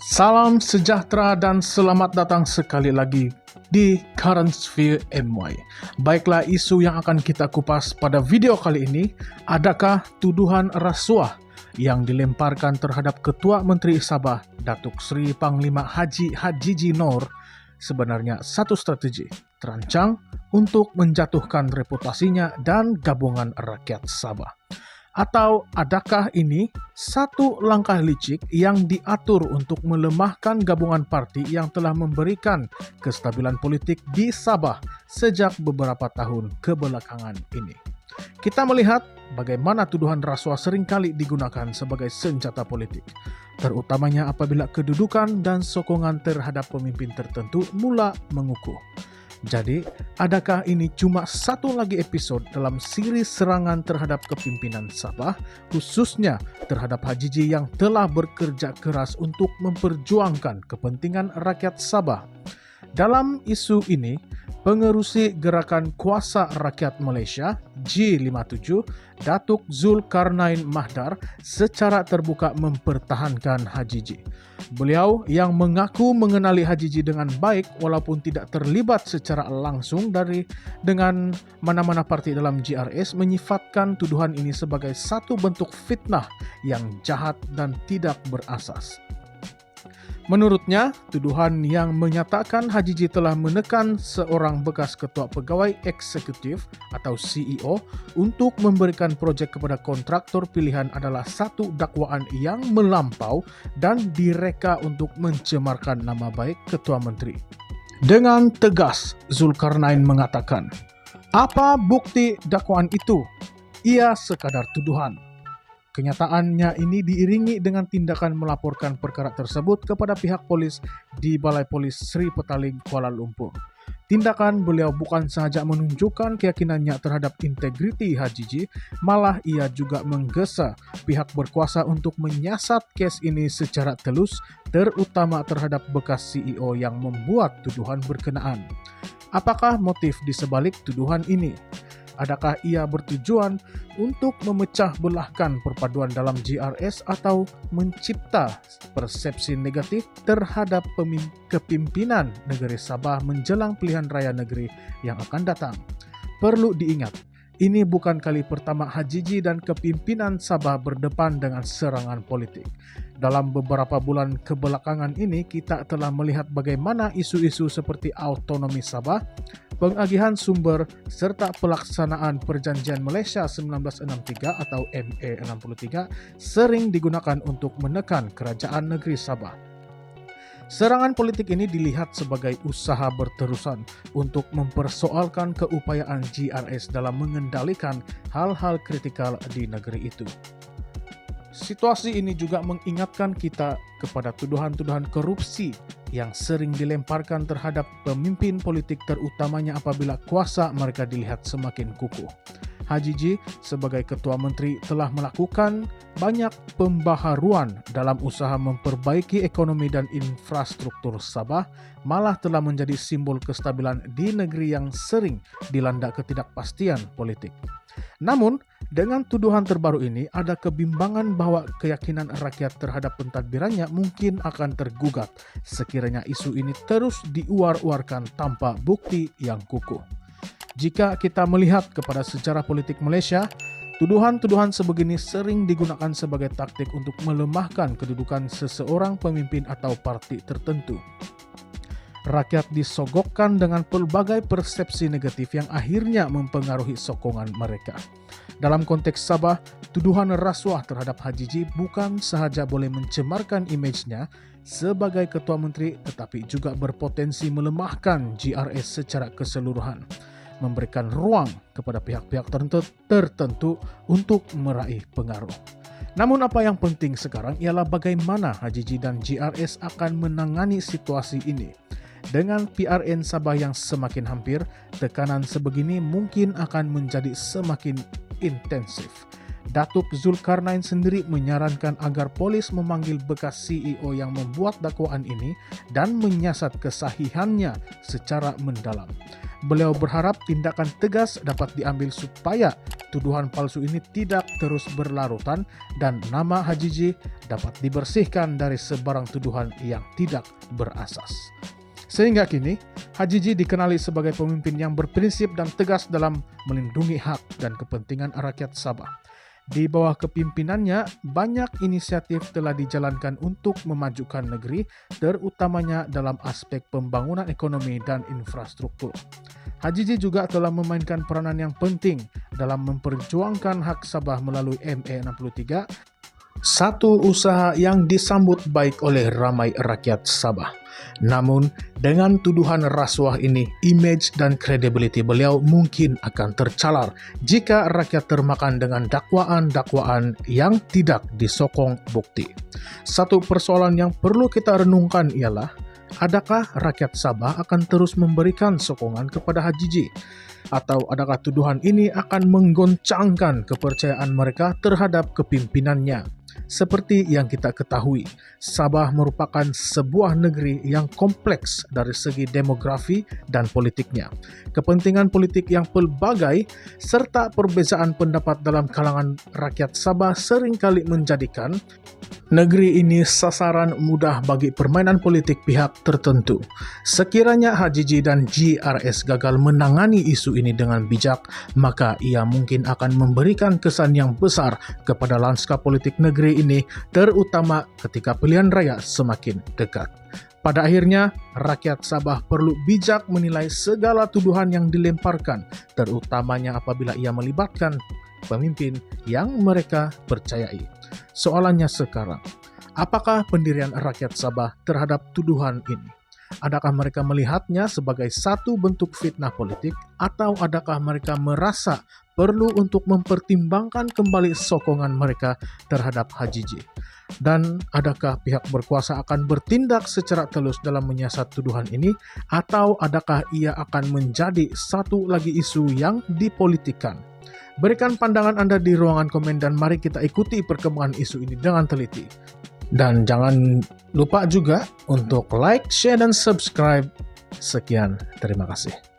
Salam sejahtera dan selamat datang sekali lagi di Current Sphere MY. Baiklah, isu yang akan kita kupas pada video kali ini, adakah tuduhan rasuah yang dilemparkan terhadap Ketua Menteri Sabah, Datuk Seri Panglima Haji Hajiji Noor, sebenarnya satu strategi terancang untuk menjatuhkan reputasinya dan gabungan rakyat Sabah? Atau adakah ini satu langkah licik yang diatur untuk melemahkan gabungan parti yang telah memberikan kestabilan politik di Sabah sejak beberapa tahun kebelakangan ini? Kita melihat bagaimana tuduhan rasuah seringkali digunakan sebagai senjata politik, terutamanya apabila kedudukan dan sokongan terhadap pemimpin tertentu mula mengukuh. Jadi, adakah ini cuma satu lagi episode dalam siri serangan terhadap kepimpinan Sabah, khususnya terhadap Hajiji yang telah bekerja keras untuk memperjuangkan kepentingan rakyat Sabah? Dalam isu ini, pengerusi Gerakan Kuasa Rakyat Malaysia G57, Datuk Zulkarnain Mahdar, secara terbuka mempertahankan Hajiji. Beliau yang mengaku mengenali Hajiji dengan baik walaupun tidak terlibat secara langsung dengan mana-mana parti dalam GRS, menyifatkan tuduhan ini sebagai satu bentuk fitnah yang jahat dan tidak berasas. Menurutnya, tuduhan yang menyatakan Hajiji telah menekan seorang bekas ketua pegawai eksekutif atau CEO untuk memberikan proyek kepada kontraktor pilihan adalah satu dakwaan yang melampau dan direka untuk mencemarkan nama baik Ketua Menteri. Dengan tegas, Zulkarnain mengatakan, "Apa bukti dakwaan itu? Ia sekadar tuduhan." Kenyataannya ini diiringi dengan tindakan melaporkan perkara tersebut kepada pihak polis di Balai Polis Sri Petaling, Kuala Lumpur. Tindakan beliau bukan sahaja menunjukkan keyakinannya terhadap integriti Hajiji, malah ia juga menggesa pihak berkuasa untuk menyiasat kes ini secara telus, terutama terhadap bekas CEO yang membuat tuduhan berkenaan. Apakah motif di sebalik tuduhan ini? Adakah ia bertujuan untuk memecah belahkan perpaduan dalam GRS atau mencipta persepsi negatif terhadap kepimpinan negeri Sabah menjelang pilihan raya negeri yang akan datang? Perlu diingat, ini bukan kali pertama Hajiji dan kepimpinan Sabah berdepan dengan serangan politik. Dalam beberapa bulan kebelakangan ini, kita telah melihat bagaimana isu-isu seperti autonomi Sabah, pengagihan sumber, serta pelaksanaan Perjanjian Malaysia 1963 atau MA 63 sering digunakan untuk menekan kerajaan negeri Sabah. Serangan politik ini dilihat sebagai usaha berterusan untuk mempersoalkan keupayaan GRS dalam mengendalikan hal-hal kritikal di negeri itu. Situasi ini juga mengingatkan kita kepada tuduhan-tuduhan korupsi yang sering dilemparkan terhadap pemimpin politik, terutamanya apabila kuasa mereka dilihat semakin kukuh. Hajiji sebagai Ketua Menteri telah melakukan banyak pembaharuan dalam usaha memperbaiki ekonomi dan infrastruktur Sabah, malah telah menjadi simbol kestabilan di negeri yang sering dilanda ketidakpastian politik. Namun, dengan tuduhan terbaru ini, ada kebimbangan bahwa keyakinan rakyat terhadap pentadbirannya mungkin akan tergugat sekiranya isu ini terus diuar-uarkan tanpa bukti yang kukuh. Jika kita melihat kepada sejarah politik Malaysia, tuduhan-tuduhan sebegini sering digunakan sebagai taktik untuk melemahkan kedudukan seseorang pemimpin atau parti tertentu. Rakyat disogokkan dengan pelbagai persepsi negatif yang akhirnya mempengaruhi sokongan mereka. Dalam konteks Sabah, tuduhan rasuah terhadap Hajiji bukan sahaja boleh mencemarkan imejnya sebagai Ketua Menteri, tetapi juga berpotensi melemahkan GRS secara keseluruhan, memberikan ruang kepada pihak-pihak tertentu untuk meraih pengaruh. Namun apa yang penting sekarang ialah bagaimana Hajiji dan GRS akan menangani situasi ini. Dengan PRN Sabah yang semakin hampir, tekanan sebegini mungkin akan menjadi semakin intensif. Datuk Zulkarnain sendiri menyarankan agar polis memanggil bekas CEO yang membuat dakwaan ini dan menyiasat kesahihannya secara mendalam. Beliau berharap tindakan tegas dapat diambil supaya tuduhan palsu ini tidak terus berlarutan dan nama Hajiji dapat dibersihkan dari sebarang tuduhan yang tidak berasas. Sehingga kini, Hajiji dikenali sebagai pemimpin yang berprinsip dan tegas dalam melindungi hak dan kepentingan rakyat Sabah. Di bawah kepimpinannya, banyak inisiatif telah dijalankan untuk memajukan negeri, terutamanya dalam aspek pembangunan ekonomi dan infrastruktur. Hajiji juga telah memainkan peranan yang penting dalam memperjuangkan hak Sabah melalui ME63, satu usaha yang disambut baik oleh ramai rakyat Sabah. Namun, dengan tuduhan rasuah ini, image dan kredibiliti beliau mungkin akan tercalar jika rakyat termakan dengan dakwaan-dakwaan yang tidak disokong bukti. Satu persoalan yang perlu kita renungkan ialah, adakah rakyat Sabah akan terus memberikan sokongan kepada Hajiji? Atau adakah tuduhan ini akan menggoncangkan kepercayaan mereka terhadap kepimpinannya? Seperti yang kita ketahui, Sabah merupakan sebuah negeri yang kompleks dari segi demografi dan politiknya. Kepentingan politik yang pelbagai serta perbezaan pendapat dalam kalangan rakyat Sabah seringkali menjadikan negeri ini sasaran mudah bagi permainan politik pihak tertentu. Sekiranya Hajiji dan GRS gagal menangani isu ini dengan bijak, maka ia mungkin akan memberikan kesan yang besar kepada lanskap politik negeri ini, terutama ketika pilihan raya semakin dekat. Pada akhirnya, rakyat Sabah perlu bijak menilai segala tuduhan yang dilemparkan, terutamanya apabila ia melibatkan pemimpin yang mereka percayai. Soalannya sekarang, apakah pendirian rakyat Sabah terhadap tuduhan ini? Adakah mereka melihatnya sebagai satu bentuk fitnah politik, atau adakah mereka merasa perlu untuk mempertimbangkan kembali sokongan mereka terhadap Hajiji? Dan adakah pihak berkuasa akan bertindak secara telus dalam menyiasat tuduhan ini, atau adakah ia akan menjadi satu lagi isu yang dipolitikkan? Berikan pandangan Anda di ruangan komen dan mari kita ikuti perkembangan isu ini dengan teliti. Dan jangan lupa juga untuk like, share, dan subscribe. Sekian, terima kasih.